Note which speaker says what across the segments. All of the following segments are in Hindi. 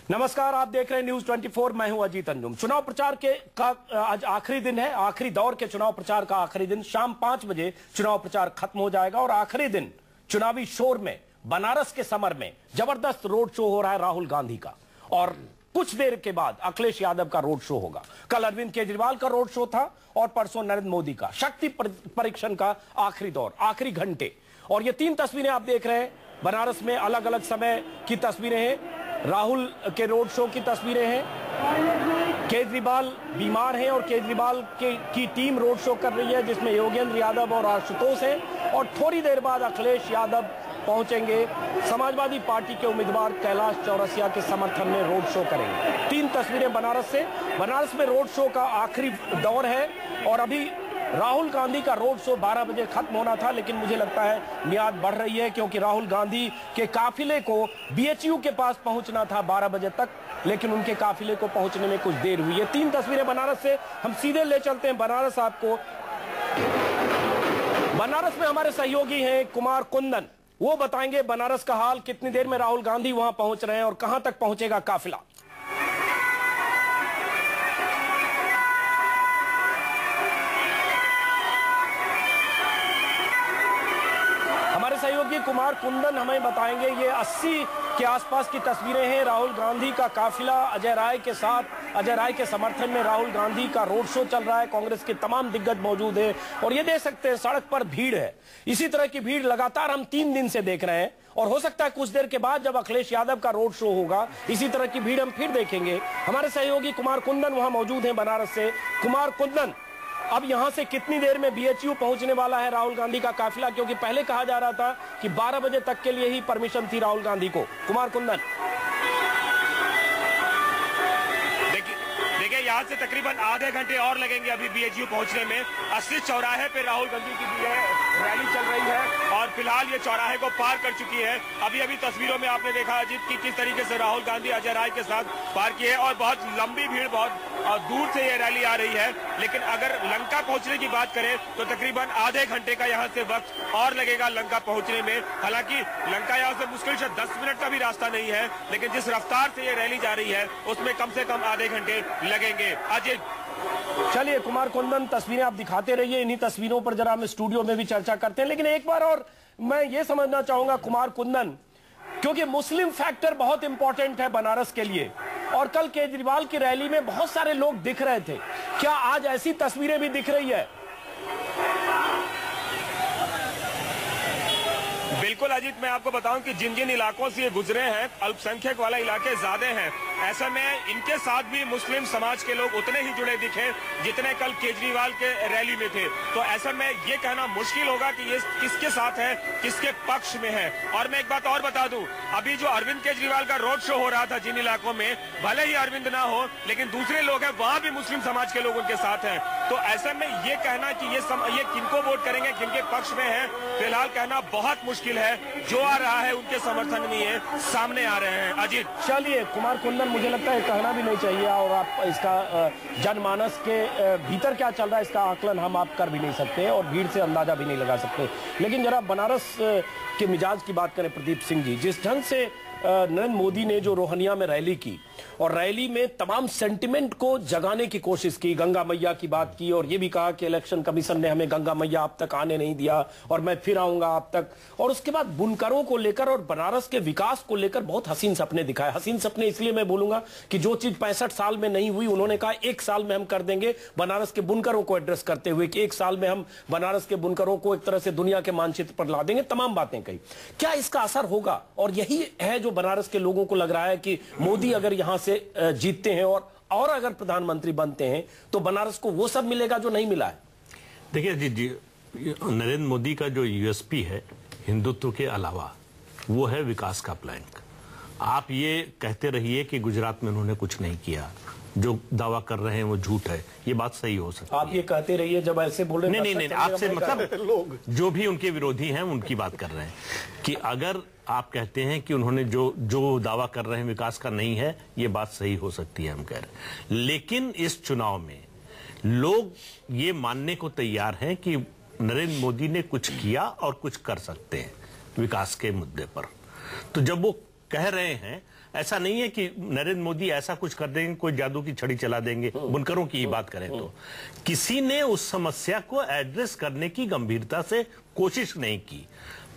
Speaker 1: नमस्कार, आप देख रहे हैं न्यूज 24। मैं हूं अजीत अंजुम। चुनाव प्रचार का आज आखिरी दिन है, आखिरी दौर के चुनाव प्रचार का आखिरी दिन। शाम 5 बजे चुनाव प्रचार खत्म हो जाएगा और आखिरी दिन चुनावी शोर में बनारस के समर में जबरदस्त रोड शो हो रहा है राहुल गांधी का, और कुछ देर के बाद अखिलेश यादव का रोड शो होगा। कल अरविंद केजरीवाल का रोड शो था और परसों नरेंद्र मोदी का। शक्ति परीक्षण का आखिरी दौर, आखिरी घंटे। और ये 3 तस्वीरें आप देख रहे हैं बनारस में, अलग अलग समय की तस्वीरें हैं। राहुल के रोड शो की तस्वीरें हैं। केजरीवाल बीमार हैं और केजरीवाल की टीम रोड शो कर रही है, जिसमें योगेंद्र यादव और आशुतोष हैं। और थोड़ी देर बाद अखिलेश यादव पहुंचेंगे। समाजवादी पार्टी के उम्मीदवार कैलाश चौरसिया के समर्थन में रोड शो करेंगे। 3 तस्वीरें बनारस से। बनारस में रोड शो का आखिरी दौर है और अभी राहुल गांधी का रोड शो 12 बजे खत्म होना था, लेकिन मुझे लगता है मियाद बढ़ रही है, क्योंकि राहुल गांधी के काफिले को बीएचयू के पास पहुंचना था 12 बजे तक, लेकिन उनके काफिले को पहुंचने में कुछ देर हुई है। 3 तस्वीरें बनारस से। हम सीधे ले चलते हैं बनारस आपको। बनारस में हमारे सहयोगी हैं कुमार कुंदन। वो बताएंगे बनारस का हाल, कितनी देर में राहुल गांधी वहां पहुंच रहे हैं और कहां तक पहुंचेगा काफिला। हमारे सहयोगी कुमार कुंदन हमें बताएंगे। ये 80 के आसपास की तस्वीरें हैं। राहुल गांधी का काफिला अजय राय के साथ, अजय राय के समर्थन में राहुल गांधी का रोड शो चल रहा है। कांग्रेस के तमाम दिग्गज मौजूद है और ये देख सकते हैं सड़क पर भीड़ है। इसी तरह की भीड़ लगातार हम 3 दिन से देख रहे हैं और हो सकता है कुछ देर के बाद जब अखिलेश यादव का रोड शो होगा, इसी तरह की भीड़ हम फिर देखेंगे। हमारे सहयोगी कुमार कुंदन वहां मौजूद है बनारस से। कुमार कुंदन, अब यहां से कितनी देर में बीएचयू पहुंचने वाला है राहुल गांधी का काफिला, क्योंकि पहले कहा जा रहा था कि 12 बजे तक के लिए ही परमिशन थी राहुल गांधी को। कुमार कुंदन,
Speaker 2: देखिए यहाँ से तकरीबन आधे घंटे और लगेंगे अभी बीएचयू पहुंचने में। 80 चौराहे पे राहुल गांधी की रैली चल रही है और फिलहाल ये चौराहे को पार कर चुकी है। अभी तस्वीरों में आपने देखा अजीत की किस तरीके से राहुल गांधी अजय राय के साथ पार की है और बहुत लंबी भीड़, बहुत दूर से ये रैली आ रही है। लेकिन अगर लंका पहुंचने की बात करें तो तकरीबन आधे घंटे का यहाँ से वक्त और लगेगा लंका पहुंचने में। हालांकि लंका यहाँ से मुश्किल से 10 मिनट का भी रास्ता नहीं है, लेकिन जिस रफ्तार से ये रैली जा रही है उसमें कम से कम आधे घंटे लगेंगे। अजय,
Speaker 1: चलिए कुमार कुंदन, तस्वीरें आप दिखाते रहिए। इन्हीं तस्वीरों पर जरा हम स्टूडियो में भी चर्चा करते हैं। लेकिन एक बार और मैं ये समझना चाहूंगा कुमार कुंदन, क्योंकि मुस्लिम फैक्टर बहुत इंपॉर्टेंट है बनारस के लिए, और कल केजरीवाल की रैली में बहुत सारे लोग दिख रहे थे। क्या आज ऐसी तस्वीरें भी दिख रही है?
Speaker 2: बिल्कुल अजीत, मैं आपको बताऊं कि जिन जिन इलाकों से ये गुजरे हैं, अल्पसंख्यक वाला इलाके ज्यादा हैं। ऐसा में इनके साथ भी मुस्लिम समाज के लोग उतने ही जुड़े दिखे जितने कल केजरीवाल के रैली में थे। तो ऐसा में ये कहना मुश्किल होगा कि ये किसके साथ है, किसके पक्ष में है। और मैं एक बात और बता दूं, अभी जो अरविंद केजरीवाल का रोड शो हो रहा था जिन इलाकों में, भले ही अरविंद ना हो लेकिन दूसरे लोग हैं, वहां भी मुस्लिम समाज के लोग उनके साथ हैं। तो ऐसा में ये कहना कि ये किनको वोट करेंगे, किनके पक्ष में है, फिलहाल कहना बहुत मुश्किल है। जो आ रहा है उनके समर्थन में ये सामने आ रहे हैं। अजीत,
Speaker 1: चलिए कुमार कुंदन, मुझे लगता है कहना भी नहीं चाहिए, और आप इसका जनमानस के भीतर क्या चल रहा है इसका आकलन हम आप कर भी नहीं सकते और भीड़ से अंदाजा भी नहीं लगा सकते। लेकिन जरा बनारस के मिजाज की बात करें प्रदीप सिंह जी, जिस ढंग से नरेंद्र मोदी ने जो रोहनिया में रैली की और रैली में तमाम सेंटिमेंट को जगाने की कोशिश की, गंगा मैया की बात की और ये भी कहा कि इलेक्शन कमीशन ने हमें गंगा मैया आप तक आने नहीं दिया और मैं फिर आऊंगा आप तक, और उसके बाद बुनकरों को लेकर और बनारस के विकास को लेकर बहुत हसीन सपने दिखाए। हसीन सपने इसलिए मैं बोलूंगा कि जो चीज 65 साल में नहीं हुई, उन्होंने कहा 1 साल में हम कर देंगे। बनारस के बुनकरों को एड्रेस करते हुए कि 1 साल में हम बनारस के बुनकरों को एक तरह से दुनिया के मानचित्र पर ला देंगे, तमाम बातें कही। क्या इसका असर होगा? और यही है जो बनारस के लोगों को लग रहा है कि मोदी अगर यहां से जीतते हैं और अगर प्रधानमंत्री बनते हैं तो बनारस को वो सब मिलेगा जो नहीं मिला है।
Speaker 3: देखिए जी, नरेंद्र मोदी का जो यूएसपी है हिंदुत्व के अलावा, वो है विकास का प्लान। आप ये कहते रहिए कि गुजरात में उन्होंने कुछ नहीं किया, जो दावा कर रहे हैं वो झूठ है, ये बात सही हो सकती है।
Speaker 1: आप ये कहते रहिए, जब ऐसे बोल रहे हैं
Speaker 3: नहीं, आपसे मतलब लोग जो भी उनके विरोधी हैं उनकी बात कर रहे हैं कि अगर आप कहते हैं कि उन्होंने जो दावा कर रहे हैं विकास का नहीं है, ये बात सही हो सकती है, हम कह रहे हैं। लेकिन इस चुनाव में लोग ये मानने को तैयार हैं कि नरेंद्र मोदी ने कुछ किया और कुछ कर सकते हैं विकास के मुद्दे पर। तो जब वो कह रहे हैं, ऐसा नहीं है कि नरेंद्र मोदी ऐसा कुछ कर देंगे, कोई जादू की छड़ी चला देंगे। बुनकरों की ही बात करें तो किसी ने उस समस्या को एड्रेस करने की गंभीरता से कोशिश नहीं की।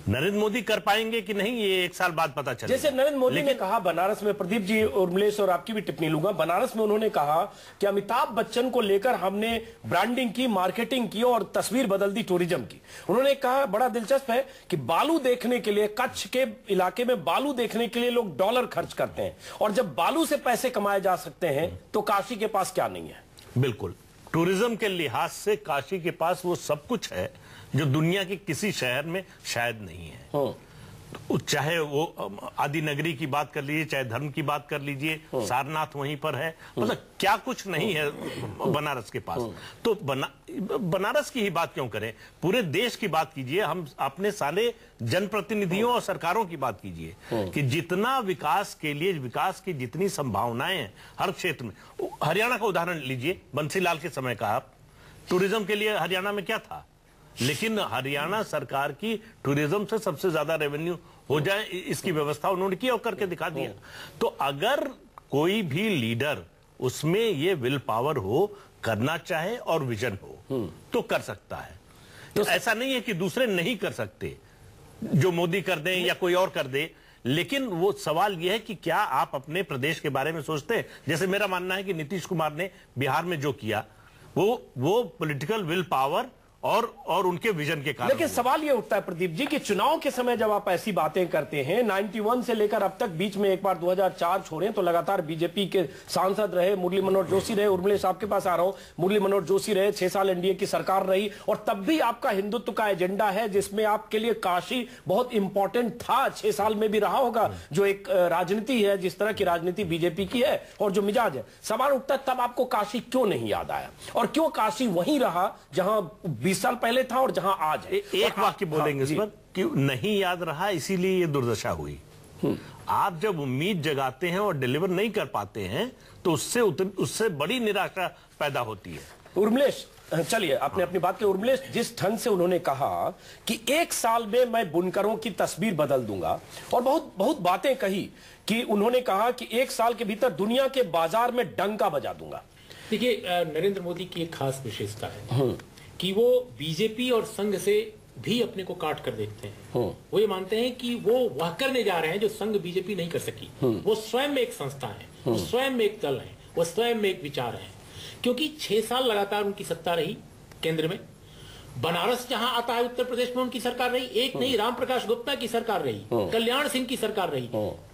Speaker 3: नरेंद्र मोदी कर पाएंगे कि नहीं, ये 1 साल बाद पता चलेगा।
Speaker 1: जैसे नरेंद्र मोदी ने कहा बनारस में, प्रदीप जी, उर्मिलेश और आपकी भी टिप्पणी लूंगा, बनारस में उन्होंने कहा कि अमिताभ बच्चन को लेकर हमने ब्रांडिंग की, मार्केटिंग की और तस्वीर बदल दी टूरिज्म की। उन्होंने कहा, बड़ा दिलचस्प है कि बालू देखने के लिए, कच्छ के इलाके में बालू देखने के लिए लोग डॉलर खर्च करते हैं, और जब बालू से पैसे कमाए जा सकते हैं तो काशी के पास क्या नहीं है।
Speaker 3: बिल्कुल, टूरिज्म के लिहाज से काशी के पास वो सब कुछ है जो दुनिया के किसी शहर में शायद नहीं है। चाहे वो आदि नगरी की बात कर लीजिए, चाहे धर्म की बात कर लीजिए, सारनाथ वहीं पर है, मतलब क्या कुछ नहीं है बनारस के पास। तो बनारस की ही बात क्यों करें, पूरे देश की बात कीजिए, हम अपने सारे जनप्रतिनिधियों और सरकारों की बात कीजिए कि जितना विकास के लिए, विकास की जितनी संभावनाएं हैं हर क्षेत्र में। हरियाणा का उदाहरण लीजिए, बंसीलाल के समय का, आप टूरिज्म के लिए हरियाणा में क्या था, लेकिन हरियाणा सरकार की टूरिज्म से सबसे ज्यादा रेवेन्यू हो जाए इसकी व्यवस्था उन्होंने की और करके दिखा दिया। तो अगर कोई भी लीडर उसमें ये विल पावर हो, करना चाहे और विजन हो तो कर सकता है। तो ऐसा नहीं है कि दूसरे नहीं कर सकते, जो मोदी कर दें या कोई और कर दे, लेकिन वो सवाल यह है कि क्या आप अपने प्रदेश के बारे में सोचते हैं। जैसे मेरा मानना है कि नीतीश कुमार ने बिहार में जो किया वो पॉलिटिकल विल पावर और उनके विजन के कारण।
Speaker 1: लेकिन सवाल यह उठता है प्रदीप जी कि चुनाव के समय जब आप ऐसी बातें करते हैं, 91 से लेकर अब तक, बीच में एक बार 2004 छोड़ें तो लगातार बीजेपी के सांसद रहे, मुरली मनोहर जोशी रहे, उर्मिलेश आपके पास आ रहा हूं, मुरली मनोहर जोशी रहे, 6 साल एनडीए की सरकार रही, और तब भी आपका हिंदुत्व का एजेंडा है जिसमें आपके लिए काशी बहुत इंपॉर्टेंट था, 6 साल में भी रहा होगा, जो एक राजनीति है, जिस तरह की राजनीति बीजेपी की है और जो मिजाज है। सवाल उठता है तब आपको काशी क्यों नहीं याद आया, और क्यों काशी वहीं रहा जहां 20 साल पहले था और जहां आज है।
Speaker 3: एक वाक्य बोलेंगे इस पर कि नहीं याद रहा, इसीलिए ये दुर्दशा हुई। आप जब उम्मीद जगाते हैं और डिलीवर नहीं कर पाते हैं तो उससे बड़ी निराशा पैदा होती है।
Speaker 1: उर्मिलेश, चलिए आपने अपनी बात की। उर्मिलेश, जिस ढंग से उन्होंने कहा कि 1 साल में मैं बुनकरों की तस्वीर बदल दूंगा, और बहुत बातें कही कि उन्होंने कहा कि 1 साल के भीतर दुनिया के बाजार में डंका बजा दूंगा।
Speaker 4: देखिए, नरेंद्र मोदी की एक खास विशेषता है कि वो बीजेपी और संघ से भी अपने को काट कर देखते हैं। वो ये मानते हैं कि वो वह करने जा रहे हैं जो संघ बीजेपी नहीं कर सकी। वो स्वयं में एक संस्था है, वो स्वयं में एक दल है, वो स्वयं में एक विचार है। क्योंकि 6 साल लगातार उनकी सत्ता रही केंद्र में। बनारस जहां आता है उत्तर प्रदेश में उनकी सरकार रही, एक नहीं, राम प्रकाश गुप्ता की सरकार रही, कल्याण सिंह की सरकार रही,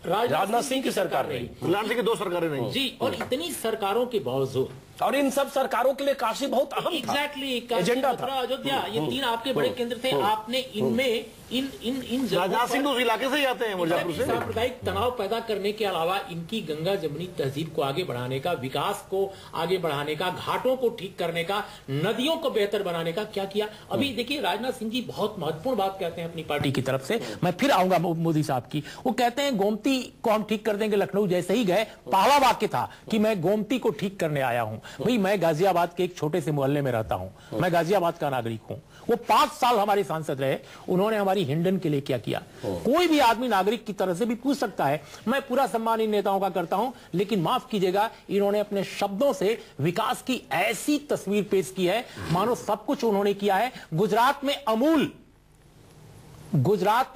Speaker 1: राजनाथ सिंह की सरकार रही,
Speaker 3: कल्याण सिंह की 2 सरकारें रही
Speaker 4: जी। और इतनी सरकारों के बावजूद,
Speaker 1: और इन सब सरकारों के लिए काशी बहुत अहम
Speaker 4: एग्जैक्टली
Speaker 1: एजेंडा था।
Speaker 4: अयोध्या, ये 3 आपके बड़े केंद्र थे। आपने इनमें इन
Speaker 3: राजनाथ सिंह उस इलाके से ही आते हैं, मिर्जापुर से।
Speaker 4: सांप्रदायिक तनाव पैदा करने के अलावा इनकी गंगा जमुनी तहजीब को आगे बढ़ाने का, विकास को आगे बढ़ाने का, घाटों को ठीक करने का, नदियों को बेहतर बनाने का क्या किया। अभी देखिए, राजनाथ सिंह जी बहुत महत्वपूर्ण बात कहते हैं अपनी पार्टी की तरफ से। मैं फिर आऊंगा मोदी साहब की। वो कहते हैं गोमती को हम ठीक कर देंगे। लखनऊ जैसे ही गए, पहला वाक्य था कि मैं गोमती को ठीक करने आया हूं। भाई, मैं गाजियाबाद के एक छोटे से मोहल्ले में रहता हूं, मैं गाजियाबाद का नागरिक हूं। वो 5 साल हमारे सांसद रहे, उन्होंने हमारी हिंडन के लिए क्या किया। कोई भी आदमी नागरिक की तरह से भी पूछ सकता है। मैं पूरा सम्मान इन नेताओं का करता हूं, लेकिन माफ कीजिएगा, इन्होंने अपने शब्दों से विकास की ऐसी तस्वीर पेश की है मानो सब कुछ उन्होंने किया है। गुजरात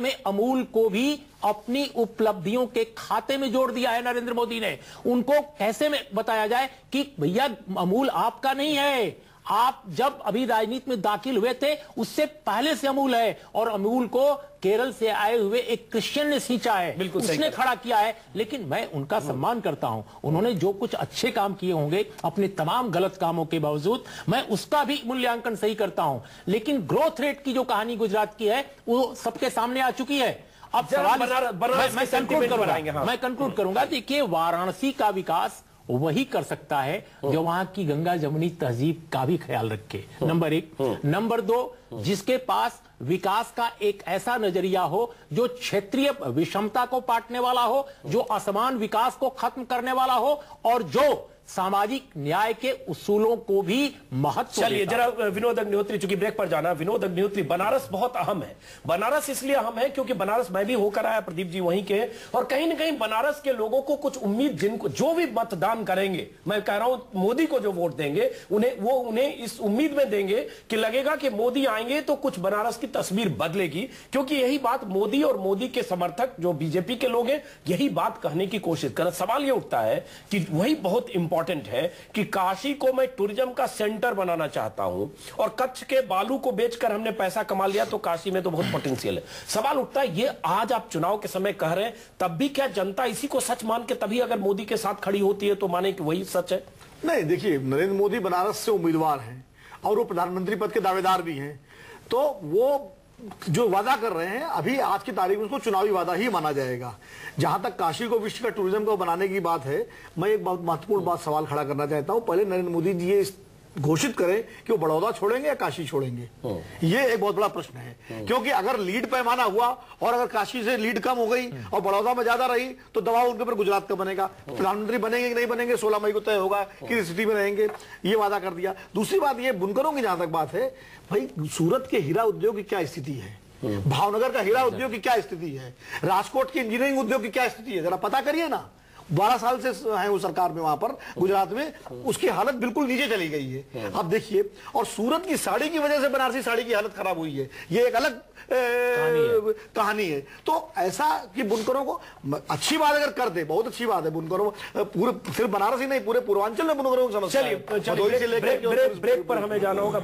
Speaker 4: में अमूल को भी अपनी उपलब्धियों के खाते में जोड़ दिया है नरेंद्र मोदी ने। उनको कैसे में बताया जाए कि भैया अमूल आपका नहीं है, आप जब अभी राजनीति में दाखिल हुए थे उससे पहले से अमूल है, और अमूल को केरल से आए हुए एक क्रिश्चियन ने सींचा है, बिल्कुल उसने खड़ा किया है। लेकिन मैं उनका सम्मान करता हूं, उन्होंने जो कुछ अच्छे काम किए होंगे अपने तमाम गलत कामों के बावजूद, मैं उसका भी मूल्यांकन सही करता हूं। लेकिन ग्रोथ रेट की जो कहानी गुजरात की है वो सबके सामने आ चुकी है। अब सवाल मैं कंक्लूड करूंगा। देखिए, वाराणसी का विकास वही कर सकता है जो वहां की गंगा जमुनी तहजीब का भी ख्याल रखे, नंबर 1। नंबर 2, जिसके पास विकास का एक ऐसा नजरिया हो जो क्षेत्रीय विषमता को पाटने वाला हो, जो असमान विकास को खत्म करने वाला हो, और जो सामाजिक न्याय के उसूलों को भी महत्व
Speaker 1: चलिए
Speaker 4: देता है।
Speaker 1: जरा विनोद अग्निहोत्री, चूंकि ब्रेक पर जाना, विनोद अग्निहोत्री, बनारस बहुत अहम है। बनारस इसलिए अहम है क्योंकि बनारस मैं भी होकर आया, प्रदीप जी वहीं के, और कहीं ना कहीं बनारस के लोगों को कुछ उम्मीद, जिनको जो भी मतदान करेंगे, मैं कह रहा हूं मोदी को जो वोट देंगे, उन्हें इस उम्मीद में देंगे कि लगेगा कि मोदी आएंगे तो कुछ बनारस की तस्वीर बदलेगी। क्योंकि यही बात मोदी और मोदी के समर्थक जो बीजेपी के लोग हैं यही बात कहने की कोशिश कर। सवाल यह उठता है कि वही बहुत इंपॉर्टेंट है कि काशी को मैं टूरिज्म का सेंटर बनाना चाहता हूं और कच्छ के बालू को बेचकर हमने पैसा कमा लिया तो काशी में तो बहुत पोटेंशियल है। सवाल उठता है, ये आज आप चुनाव के समय कह रहे हैं, तब भी क्या जनता इसी को सच मान के तभी अगर मोदी के साथ खड़ी होती है तो माने कि वही सच है?
Speaker 5: नहीं, देखिए, नरेंद्र मोदी बनारस से उम्मीदवार हैं और वो प्रधानमंत्री पद के दावेदार भी हैं, तो वो जो वादा कर रहे हैं अभी आज की तारीख में उसको चुनावी वादा ही माना जाएगा। जहां तक काशी को विश्व का टूरिज्म को बनाने की बात है, मैं एक बहुत महत्वपूर्ण बात सवाल खड़ा करना चाहता हूं। पहले नरेंद्र मोदी जी ये घोषित करें कि वो बड़ौदा छोड़ेंगे या काशी छोड़ेंगे, ये एक बहुत बड़ा प्रश्न है। क्योंकि अगर लीड पैमाना हुआ और अगर काशी से लीड कम हो गई और बड़ौदा में ज्यादा रही तो दबाव उनके ऊपर गुजरात का बनेगा। प्रधानमंत्री बनेंगे कि नहीं बनेंगे 16 मई को तय होगा, किस स्थिति में रहेंगे, ये वादा कर दिया। दूसरी बात ये बुनकरों की जहां तक बात है, भाई सूरत के हीरा उद्योग की क्या स्थिति है, भावनगर का हीरा उद्योग की क्या स्थिति है, राजकोट के इंजीनियरिंग उद्योग की क्या स्थिति है, जरा पता करिए ना। 12 साल से है वो सरकार में वहां पर गुजरात में, उसकी हालत बिल्कुल नीचे चली गई है। अब देखिए, और सूरत की साड़ी की वजह से बनारसी साड़ी की हालत खराब हुई है, ये एक अलग कहानी है। तो ऐसा कि बुनकरों को अच्छी बात अगर कर दे, बहुत अच्छी बात है, बुनकरों पूरे सिर्फ बनारस ही नहीं पूरे पूर्वांचल में बुनकरों की समस्या है।
Speaker 1: चलिए ब्रेक पर हमें जाना होगा।